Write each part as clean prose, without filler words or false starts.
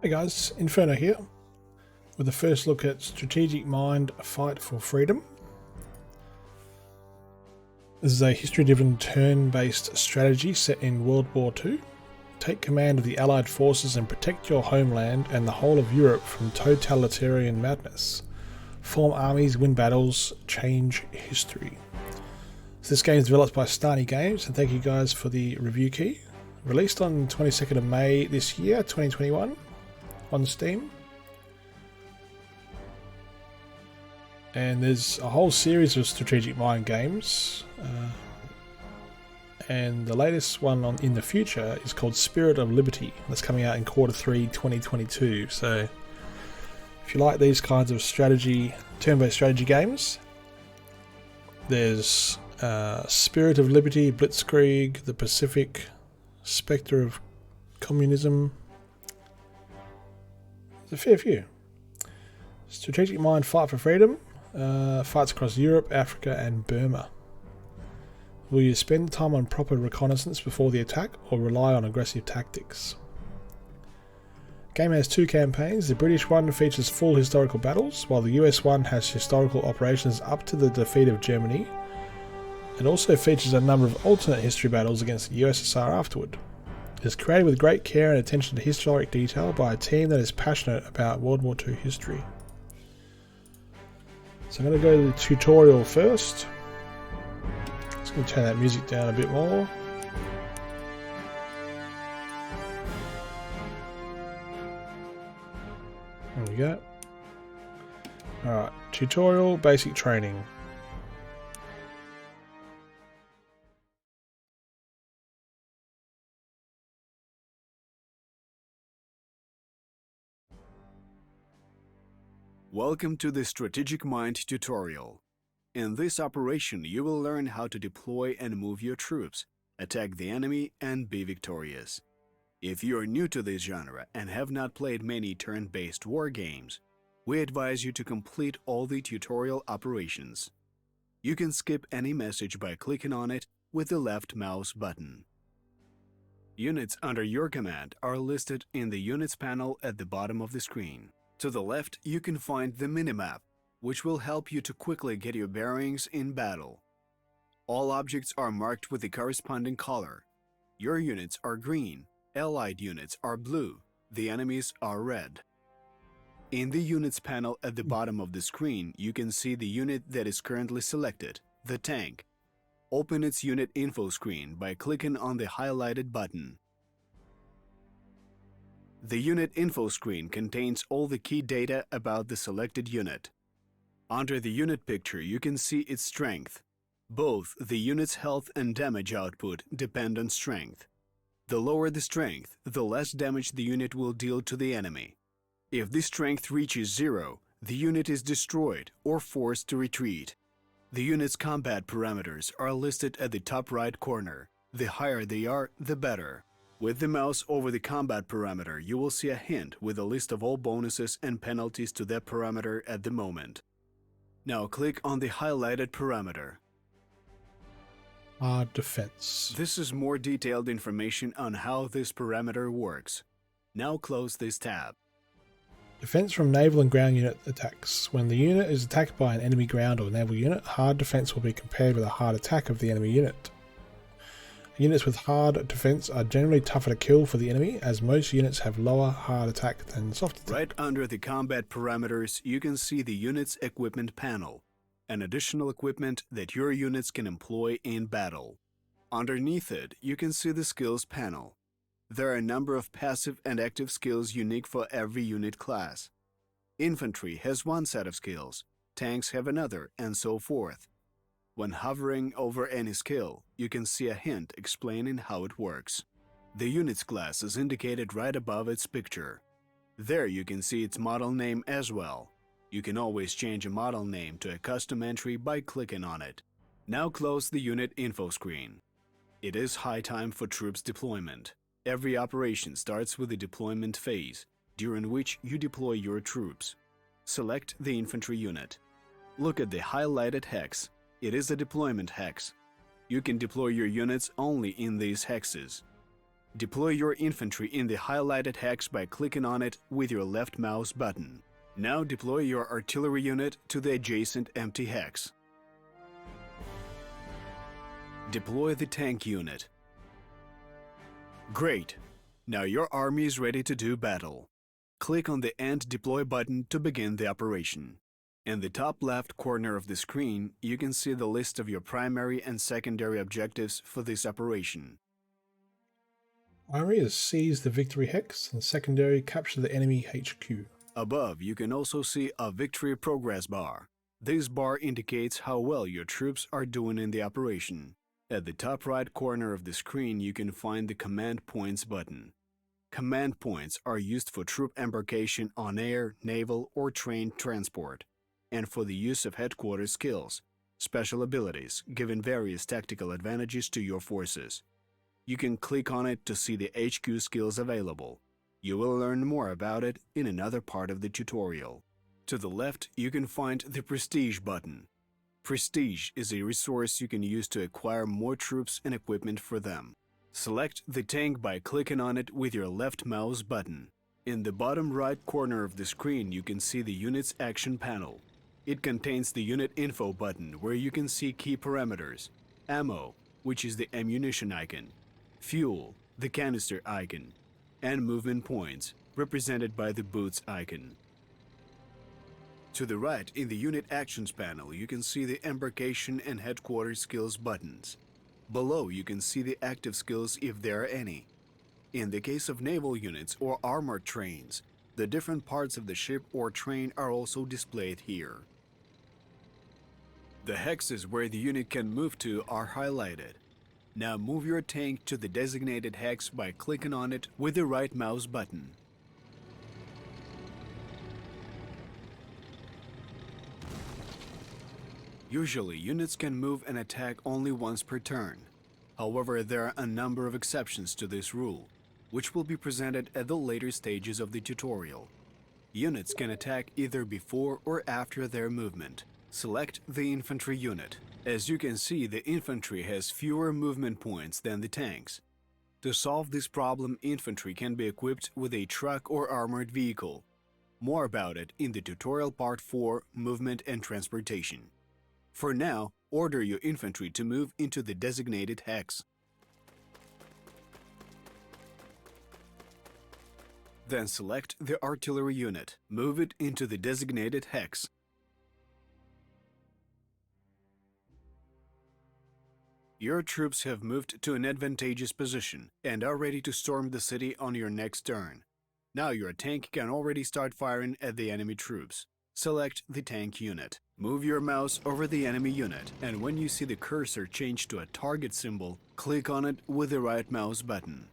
Hey guys, Inferno here, with the first look at Strategic Mind Fight for Freedom. This is a history-driven turn-based strategy set in World War II. Take command of the Allied forces and protect your homeland and the whole of Europe from totalitarian madness. Form armies, win battles, change history. So this game is developed by Starny Games, and thank you guys for the review key. Released on 22nd of May this year, 2021. On Steam, and there's a whole series of Strategic Mind games, and the latest one in the future is called Spirit of Liberty. That's coming out in Q3 2022. So if you like these kinds of turn-based strategy games, there's Spirit of Liberty, Blitzkrieg, The Pacific, Spectre of Communism. There's a fair few. Strategic Mind Fight for Freedom fights across Europe, Africa and Burma. Will you spend time on proper reconnaissance before the attack or rely on aggressive tactics? Game has two campaigns. The British one features full historical battles, while the US one has historical operations up to the defeat of Germany. It also features a number of alternate history battles against the USSR afterward. It is created with great care and attention to historic detail by a team that is passionate about World War II history. So I'm going to go to the tutorial first. Just going to turn that music down a bit more. There we go. Alright, tutorial, basic training. Welcome to the Strategic Mind tutorial. In this operation, you will learn how to deploy and move your troops, attack the enemy, and be victorious. If you are new to this genre and have not played many turn-based war games, we advise you to complete all the tutorial operations. You can skip any message by clicking on it with the left mouse button. Units under your command are listed in the Units panel at the bottom of the screen. To the left, you can find the minimap, which will help you to quickly get your bearings in battle. All objects are marked with the corresponding color. Your units are green, allied units are blue, the enemies are red. In the Units panel at the bottom of the screen, you can see the unit that is currently selected, the tank. Open its unit info screen by clicking on the highlighted button. The unit info screen contains all the key data about the selected unit. Under the unit picture, you can see its strength. Both the unit's health and damage output depend on strength. The lower the strength, the less damage the unit will deal to the enemy. If the strength reaches 0, the unit is destroyed or forced to retreat. The unit's combat parameters are listed at the top right corner. The higher they are, the better. With the mouse over the combat parameter, you will see a hint with a list of all bonuses and penalties to that parameter at the moment. Now click on the highlighted parameter. Defense. This is more detailed information on how this parameter works. Now close this tab. Defense from naval and ground unit attacks. When the unit is attacked by an enemy ground or naval unit, hard defense will be compared with a hard attack of the enemy unit. Units with hard defense are generally tougher to kill for the enemy, as most units have lower hard attack than soft attack. Right under the combat parameters, you can see the unit's equipment panel, an additional equipment that your units can employ in battle. Underneath it, you can see the skills panel. There are a number of passive and active skills unique for every unit class. Infantry has one set of skills, tanks have another, and so forth. When hovering over any skill, you can see a hint explaining how it works. The unit's class is indicated right above its picture. There you can see its model name as well. You can always change a model name to a custom entry by clicking on it. Now close the unit info screen. It is high time for troops deployment. Every operation starts with the deployment phase, during which you deploy your troops. Select the infantry unit. Look at the highlighted hex. It is a deployment hex. You can deploy your units only in these hexes. Deploy your infantry in the highlighted hex by clicking on it with your left mouse button. Now deploy your artillery unit to the adjacent empty hex. Deploy the tank unit. Great! Now your army is ready to do battle. Click on the End Deploy button to begin the operation. In the top left corner of the screen, you can see the list of your primary and secondary objectives for this operation. Primary is seize the victory hex, and secondary capture the enemy HQ. Above, you can also see a victory progress bar. This bar indicates how well your troops are doing in the operation. At the top right corner of the screen, you can find the Command Points button. Command points are used for troop embarkation on air, naval, or train transport, and for the use of headquarters skills, special abilities, giving various tactical advantages to your forces. You can click on it to see the HQ skills available. You will learn more about it in another part of the tutorial. To the left, you can find the Prestige button. Prestige is a resource you can use to acquire more troops and equipment for them. Select the tank by clicking on it with your left mouse button. In the bottom right corner of the screen, you can see the unit's action panel. It contains the Unit Info button where you can see key parameters, ammo, which is the ammunition icon, fuel, the canister icon, and movement points, represented by the boots icon. To the right, in the Unit Actions panel, you can see the Embarkation and Headquarters skills buttons. Below, you can see the active skills if there are any. In the case of naval units or armored trains, the different parts of the ship or train are also displayed here. The hexes where the unit can move to are highlighted. Now move your tank to the designated hex by clicking on it with the right mouse button. Usually, units can move and attack only once per turn. However, there are a number of exceptions to this rule, which will be presented at the later stages of the tutorial. Units can attack either before or after their movement. Select the infantry unit. As you can see, the infantry has fewer movement points than the tanks. To solve this problem, infantry can be equipped with a truck or armored vehicle. More about it in the tutorial part 4, Movement and Transportation. For now, order your infantry to move into the designated hex. Then select the artillery unit. Move it into the designated hex. Your troops have moved to an advantageous position and are ready to storm the city on your next turn. Now your tank can already start firing at the enemy troops. Select the tank unit. Move your mouse over the enemy unit, and when you see the cursor change to a target symbol, click on it with the right mouse button.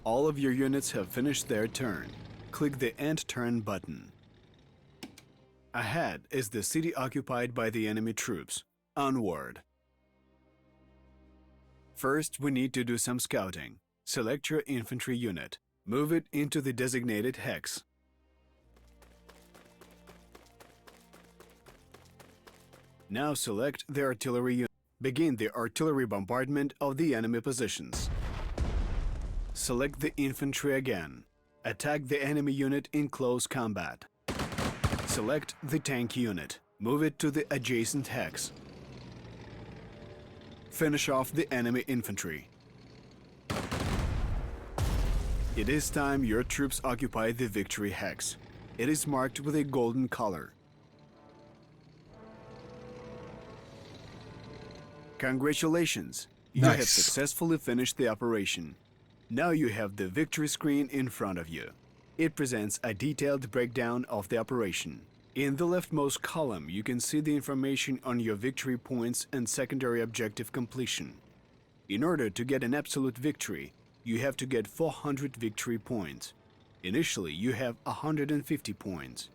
All of your units have finished their turn. Click the End Turn button. Ahead is the city occupied by the enemy troops. Onward. First, we need to do some scouting. Select your infantry unit. Move it into the designated hex. Now select the artillery unit. Begin the artillery bombardment of the enemy positions. Select the infantry again. Attack the enemy unit in close combat. Select the tank unit. Move it to the adjacent hex. Finish off the enemy infantry. It is time your troops occupy the victory hex. It is marked with a golden color. Congratulations! You have successfully finished the operation. Now you have the victory screen in front of you. It presents a detailed breakdown of the operation. In the leftmost column, you can see the information on your victory points and secondary objective completion. In order to get an absolute victory, you have to get 400 victory points. Initially, you have 150 points.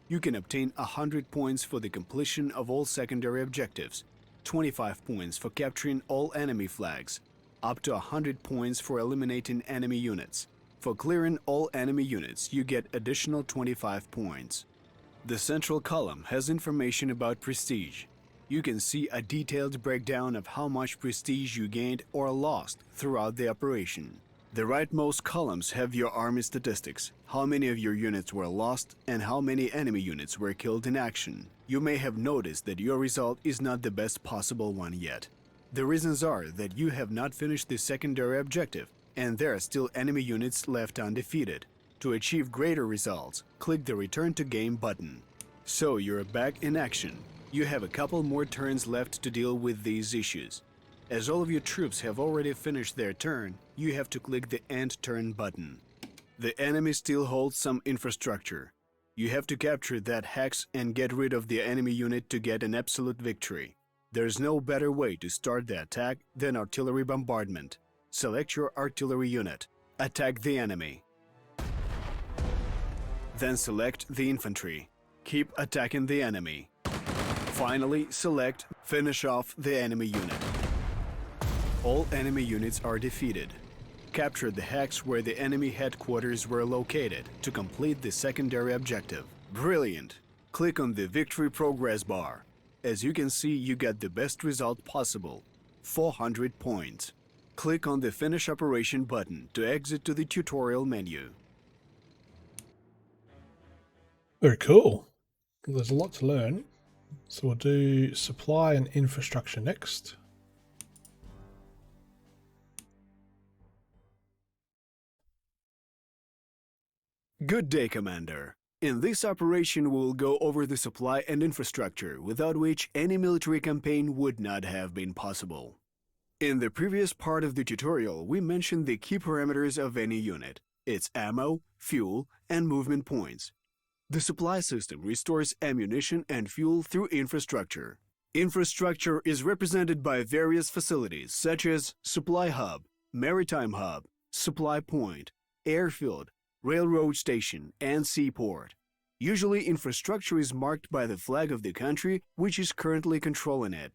You can obtain 100 points for the completion of all secondary objectives, 25 points for capturing all enemy flags, up to 100 points for eliminating enemy units. For clearing all enemy units, you get additional 25 points. The central column has information about prestige. you can see a detailed breakdown of how much prestige you gained or lost throughout the operation. The rightmost columns have your army statistics, how many of your units were lost and how many enemy units were killed in action. You may have noticed that your result is not the best possible one yet. The reasons are that you have not finished the secondary objective and there are still enemy units left undefeated. To achieve greater results, click the Return to Game button. So you're back in action. You have a couple more turns left to deal with these issues. As all of your troops have already finished their turn, you have to click the End Turn button. The enemy still holds some infrastructure. You have to capture that hex and get rid of the enemy unit to get an absolute victory. There's no better way to start the attack than artillery bombardment. Select your artillery unit. Attack the enemy. Then select the infantry. Keep attacking the enemy. Finally, select Finish off the enemy unit. All enemy units are defeated. Capture the hex where the enemy headquarters were located to complete the secondary objective. Brilliant! Click on the Victory Progress bar. As you can see, you get the best result possible, 400 points. Click on the Finish Operation button to exit to the tutorial menu. Very cool. There's a lot to learn. So we'll do supply and infrastructure next. Good day, Commander. In this operation, we will go over the supply and infrastructure, without which any military campaign would not have been possible. In the previous part of the tutorial, we mentioned the key parameters of any unit, its ammo, fuel, and movement points. The supply system restores ammunition and fuel through infrastructure. Infrastructure is represented by various facilities such as supply hub, maritime hub, supply point, airfield, railroad station, and seaport. Usually, infrastructure is marked by the flag of the country which is currently controlling it.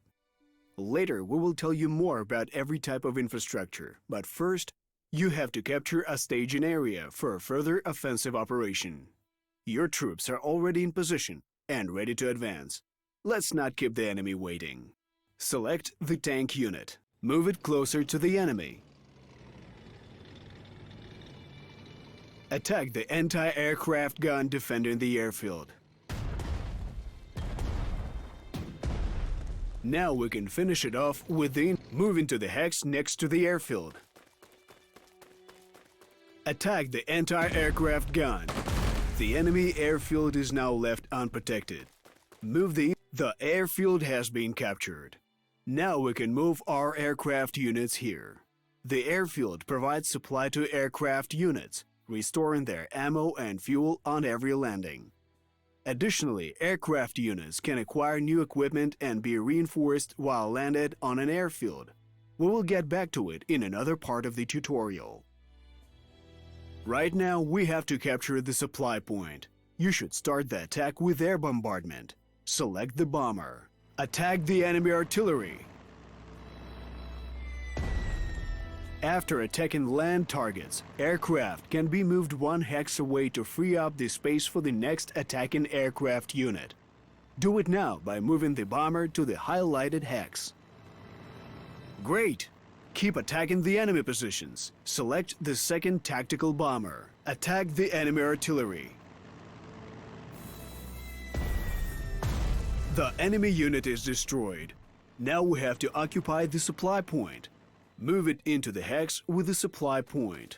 Later, we will tell you more about every type of infrastructure, but first, you have to capture a staging area for a further offensive operation. Your troops are already in position and ready to advance. Let's not keep the enemy waiting. Select the tank unit. Move it closer to the enemy. Attack the anti-aircraft gun defending the airfield. Now we can finish it off with the move into the hex next to the airfield. Attack the anti-aircraft gun. The enemy airfield is now left unprotected. Move the airfield has been captured. Now we can move our aircraft units here. The airfield provides supply to aircraft units, restoring their ammo and fuel on every landing. Additionally, aircraft units can acquire new equipment and be reinforced while landed on an airfield. We will get back to it in another part of the tutorial. Right now, we have to capture the supply point. You should start the attack with air bombardment. Select the bomber. Attack the enemy artillery. After attacking land targets, aircraft can be moved one hex away to free up the space for the next attacking aircraft unit. Do it now by moving the bomber to the highlighted hex. Great! Keep attacking the enemy positions. Select the second tactical bomber. Attack the enemy artillery. The enemy unit is destroyed. Now we have to occupy the supply point. Move it into the hex with the supply point.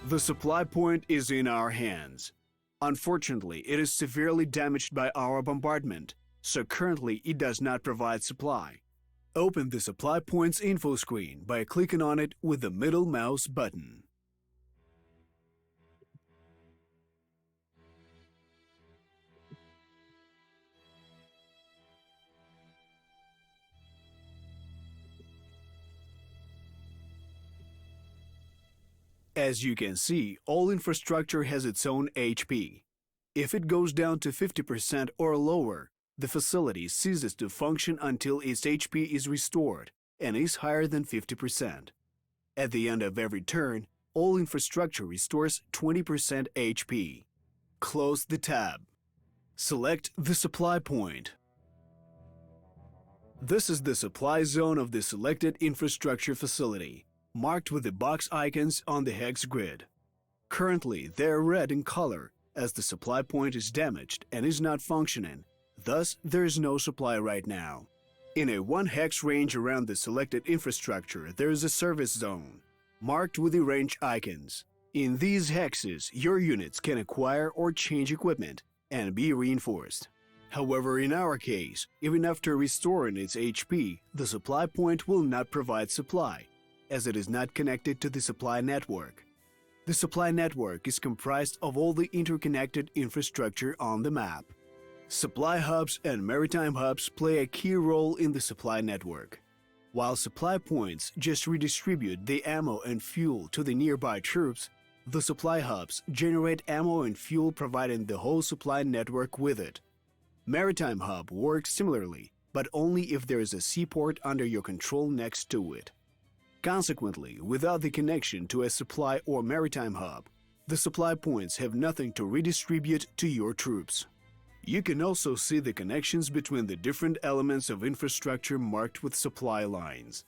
The supply point is in our hands. Unfortunately, it is severely damaged by our bombardment, so currently it does not provide supply. Open the supply point's info screen by clicking on it with the middle mouse button. As you can see, all infrastructure has its own HP. If it goes down to 50% or lower, the facility ceases to function until its HP is restored and is higher than 50%. At the end of every turn, all infrastructure restores 20% HP. Close the tab. Select the supply point. This is the supply zone of the selected infrastructure facility, marked with the box icons on the hex grid. Currently, they're red in color as the supply point is damaged and is not functioning, thus there is no supply right now. In a 1 hex range around the selected infrastructure, there is a service zone, marked with the range icons. In these hexes, your units can acquire or change equipment and be reinforced. However, in our case, even after restoring its HP, the supply point will not provide supply, as it is not connected to the supply network. The supply network is comprised of all the interconnected infrastructure on the map. Supply hubs and maritime hubs play a key role in the supply network. While supply points just redistribute the ammo and fuel to the nearby troops, the supply hubs generate ammo and fuel, providing the whole supply network with it. Maritime hub works similarly, but only if there is a seaport under your control next to it. Consequently, without the connection to a supply or maritime hub, the supply points have nothing to redistribute to your troops. You can also see the connections between the different elements of infrastructure marked with supply lines.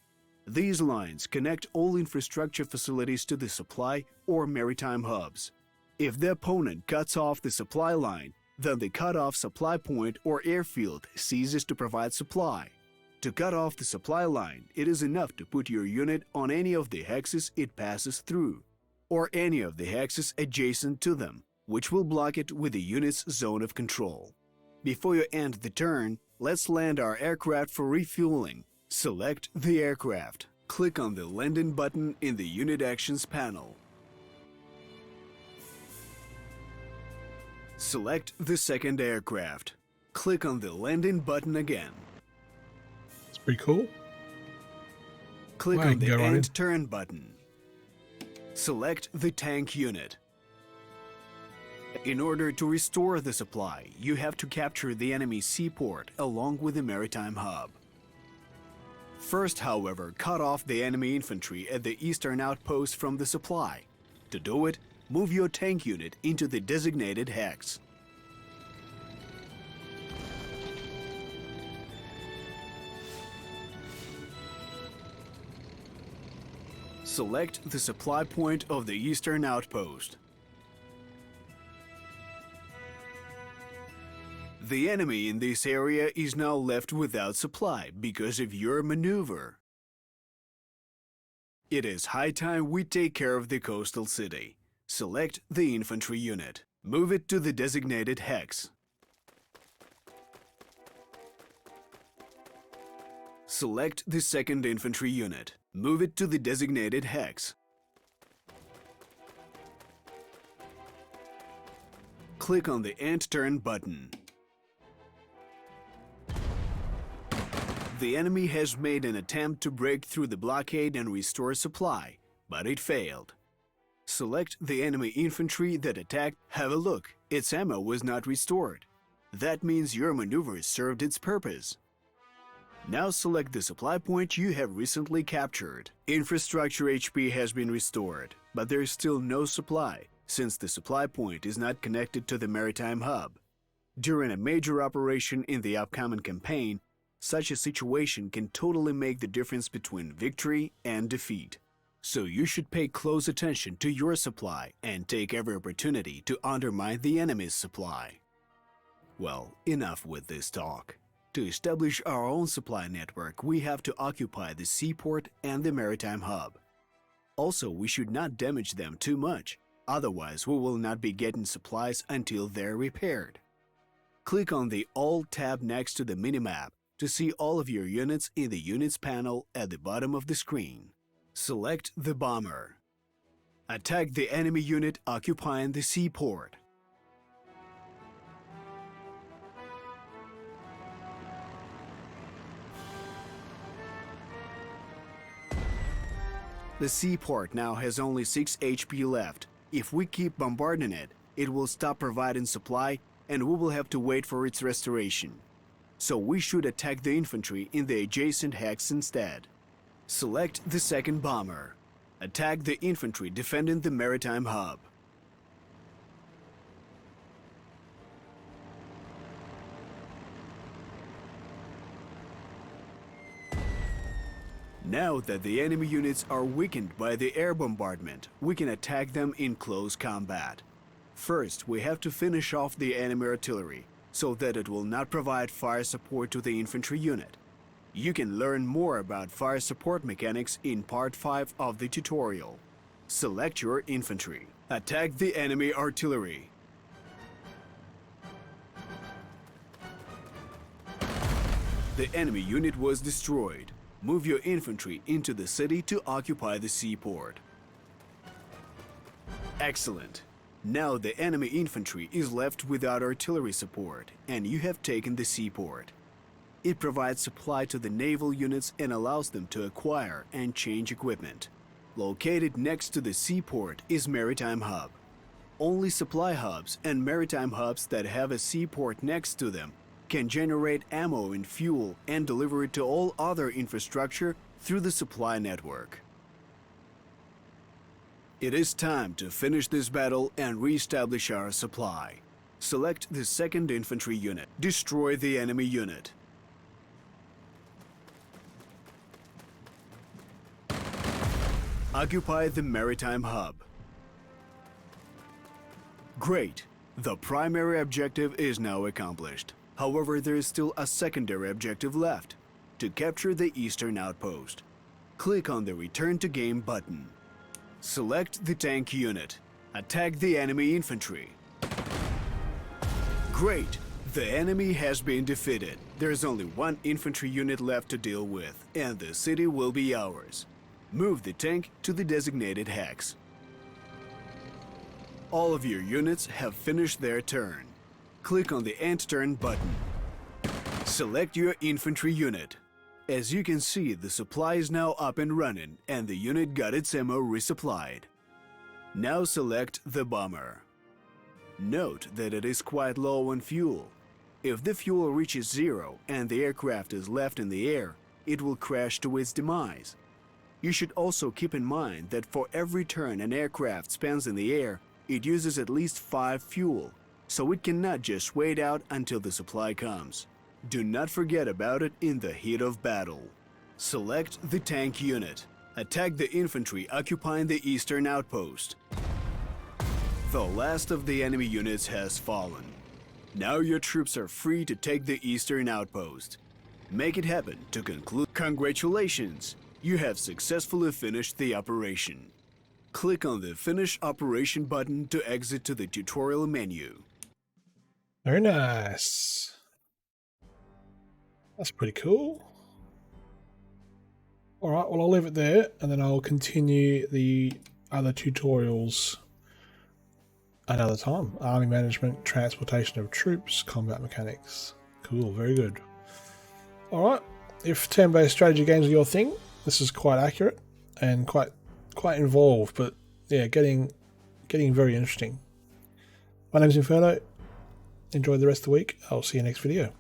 These lines connect all infrastructure facilities to the supply or maritime hubs. If the opponent cuts off the supply line, then the cut-off supply point or airfield ceases to provide supply. To cut off the supply line, it is enough to put your unit on any of the hexes it passes through, or any of the hexes adjacent to them, which will block it with the unit's zone of control. Before you end the turn, let's land our aircraft for refueling. Select the aircraft. Click on the Landing button in the Unit Actions panel. Select the second aircraft. Click on the Landing button again. It's pretty cool. Click Well, on the go right in. End Turn button. Select the tank unit. In order to restore the supply, you have to capture the enemy seaport along with the maritime hub. First, however, cut off the enemy infantry at the eastern outpost from the supply. To do it, move your tank unit into the designated hex. Select the supply point of the eastern outpost. The enemy in this area is now left without supply because of your maneuver. It is high time we take care of the coastal city. Select the infantry unit. Move it to the designated hex. Select the second infantry unit. Move it to the designated hex. Click on the End Turn button. The enemy has made an attempt to break through the blockade and restore supply, but it failed. Select the enemy infantry that attacked. Have a look, its ammo was not restored. That means your maneuver served its purpose. Now select the supply point you have recently captured. Infrastructure HP has been restored, but there is still no supply, since the supply point is not connected to the maritime hub. During a major operation in the upcoming campaign, such a situation can totally make the difference between victory and defeat. So you should pay close attention to your supply and take every opportunity to undermine the enemy's supply. Well, enough with this talk. To establish our own supply network, we have to occupy the seaport and the maritime hub. Also, we should not damage them too much, otherwise we will not be getting supplies until they're repaired. Click on the All tab next to the minimap to see all of your units in the Units panel at the bottom of the screen. Select the bomber. Attack the enemy unit occupying the seaport. The seaport now has only 6 HP left. If we keep bombarding it, it will stop providing supply and we will have to wait for its restoration. So we should attack the infantry in the adjacent hex instead. Select the second bomber. Attack the infantry defending the maritime hub. Now that the enemy units are weakened by the air bombardment, we can attack them in close combat. First, we have to finish off the enemy artillery, so that it will not provide fire support to the infantry unit. You can learn more about fire support mechanics in Part 5 of the tutorial. Select your infantry. Attack the enemy artillery. The enemy unit was destroyed. Move your infantry into the city to occupy the seaport. Excellent. Now the enemy infantry is left without artillery support, and you have taken the seaport. It provides supply to the naval units and allows them to acquire and change equipment. Located next to the seaport is Maritime Hub. Only supply hubs and maritime hubs that have a seaport next to them can generate ammo and fuel and deliver it to all other infrastructure through the supply network. It is time to finish this battle and re-establish our supply. Select the 2nd Infantry Unit. Destroy the enemy unit. Occupy the Maritime Hub. Great! The primary objective is now accomplished. However, there is still a secondary objective left: to capture the Eastern Outpost. Click on the Return to Game button. Select the tank unit. Attack the enemy infantry. Great! The enemy has been defeated. There's only one infantry unit left to deal with, and the city will be ours. Move the tank to the designated hex. All of your units have finished their turn. Click on the End Turn button. Select your infantry unit. As you can see, the supply is now up and running, and the unit got its ammo resupplied. Now select the bomber. Note that it is quite low on fuel. If the fuel reaches zero and the aircraft is left in the air, it will crash to its demise. You should also keep in mind that for every turn an aircraft spends in the air, it uses at least 5 fuel, so it cannot just wait out until the supply comes. Do not forget about it in the heat of battle. Select the tank unit. Attack the infantry occupying the Eastern Outpost. The last of the enemy units has fallen. Now your troops are free to take the Eastern Outpost. Make it happen to conclude. Congratulations! You have successfully finished the operation. Click on the Finish Operation button to exit to the tutorial menu. Very nice. That's pretty cool. Alright, well I'll leave it there and then I'll continue the other tutorials another time. Army management, transportation of troops, combat mechanics. Cool, very good. Alright, if turn-based strategy games are your thing, this is quite accurate and quite involved, but yeah, getting very interesting. My name's Inferno. Enjoy the rest of the week. I'll see you next video.